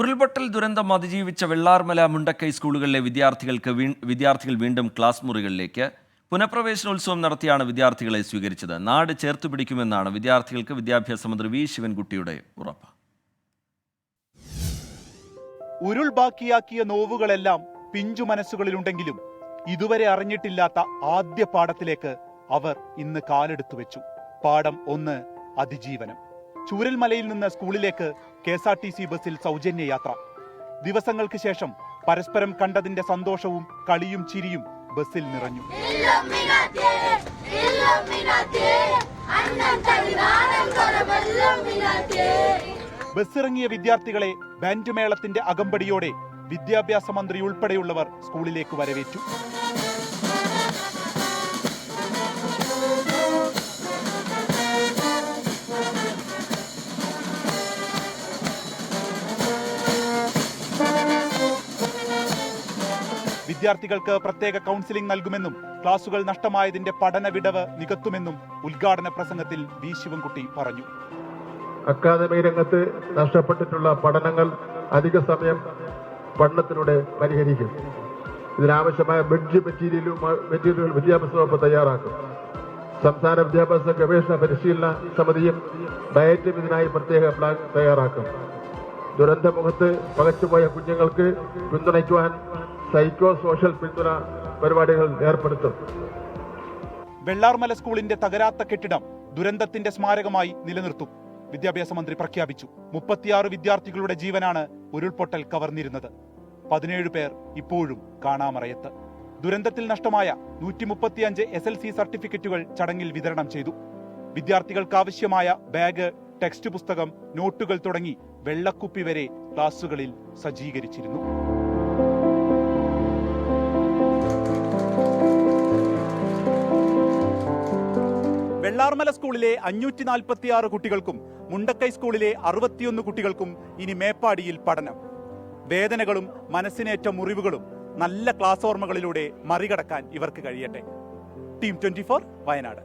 ഉരുൾപൊട്ടൽ ദുരന്തം അതിജീവിച്ച വെള്ളാർമല മുണ്ടക്കൈ സ്കൂളുകളിലെ വിദ്യാർത്ഥികൾ വീണ്ടും ക്ലാസ് മുറികളിലേക്ക്. പുനഃപ്രവേശനോത്സവം നടത്തിയാണ് വിദ്യാർത്ഥികളെ സ്വീകരിച്ചത്. നാട് ചേർത്തുപിടിക്കുമെന്നാണ് വിദ്യാർത്ഥികൾക്ക് വിദ്യാഭ്യാസ മന്ത്രി വി ശിവൻകുട്ടിയുടെ ഉറപ്പ്. ഉരുൾ ബാക്കിയാക്കിയ നോവുകളെല്ലാം പിഞ്ചു മനസ്സുകളിലുണ്ടെങ്കിലും ഇതുവരെ അറിഞ്ഞിട്ടില്ലാത്ത ആദ്യ പാഠത്തിലേക്ക് അവർ ഇന്ന് കാലെടുത്തു വെച്ചു. പാഠം 1: അതിജീവനം. ചൂരൽമലയിൽ നിന്ന് സ്കൂളിലേക്ക് KSRTC ബസ്സിൽ സൗജന്യ യാത്ര. ദിവസങ്ങൾക്ക് ശേഷം പരസ്പരം കണ്ടതിന്റെ സന്തോഷവും കളിയും ചിരിയും ബസ്സിൽ നിറഞ്ഞു. ബസ്സിറങ്ങിയ വിദ്യാർത്ഥികളെ ബാൻഡ് മേളത്തിന്റെ അകമ്പടിയോടെ വിദ്യാഭ്യാസ മന്ത്രി ഉൾപ്പെടെയുള്ളവർ സ്കൂളിലേക്ക് വരവേറ്റു. വിദ്യാർത്ഥികൾക്ക് പ്രത്യേക കൗൺസിലിംഗ് നൽകുമെന്നും ക്ലാസുകൾ നഷ്ടമായതിന്റെ പഠന വിടവ് നികത്തുമെന്നും ഉദ്ഘാടന പ്രസംഗത്തിൽ വി ശിവൻകുട്ടി പറഞ്ഞു. അക്കാദമി രംഗത്ത് നഷ്ടപ്പെട്ടിട്ടുള്ള പഠനങ്ങൾ അധിക സമയം പഠനത്തിലൂടെ പരിഹരിക്കും. ഇതിനാവശ്യമായ ബ്രിഡ്ജ് മെറ്റീരിയലുകൾ വിദ്യാഭ്യാസ വകുപ്പ് തയ്യാറാക്കും. സംസ്ഥാന വിദ്യാഭ്യാസ ഗവേഷണ പരിശീലന സമിതിയും ഡയറ്റും ഇതിനായി പ്രത്യേക പ്ലാൻ തയ്യാറാക്കും. ദുരന്തമുഖത്ത് പകച്ചുപോയ കുഞ്ഞുങ്ങൾക്ക് പിന്തുണയ്ക്കുവാൻ സൈക്കോ സോഷ്യൽ പിന്തുണ പരിപാടികൾ ഏർപ്പെടുത്തും. വെള്ളാർമല സ്കൂളിന്റെ തകരാത്ത കെട്ടിടം ദുരന്തത്തിന്റെ സ്മാരകമായി നിലനിർത്തും. വിദ്യാഭ്യാസ മന്ത്രി പ്രഖ്യാപിച്ചു. 36 വിദ്യാർത്ഥികളുടെ ജീവനാണ് ഉരുൾപൊട്ടൽ കവർന്നിരുന്നത്. 17 പേർ ഇപ്പോഴും കാണാമറയത്ത്. ദുരന്തത്തിൽ നഷ്ടമായ 135 SLC സർട്ടിഫിക്കറ്റുകൾ ചടങ്ങിൽ വിതരണം ചെയ്തു. വിദ്യാർത്ഥികൾക്കാവശ്യമായ ബാഗ്, ടെക്സ്റ്റ് പുസ്തകം, നോട്ടുകൾ തുടങ്ങി വെള്ളക്കുപ്പി വരെ ക്ലാസുകളിൽ സജ്ജീകരിച്ചിരുന്നു. വെള്ളാർമല സ്കൂളിലെ 546 കുട്ടികൾക്കും മുണ്ടക്കൈ സ്കൂളിലെ 61 കുട്ടികൾക്കും ഇനി മേപ്പാടിയിൽ പഠനം. വേദനകളും മനസ്സിനേറ്റ മുറിവുകളും നല്ല ക്ലാസ് ഓർമ്മകളിലൂടെ മറികടക്കാൻ ഇവർക്ക് കഴിയട്ടെ. ടീം 24 വയനാട്.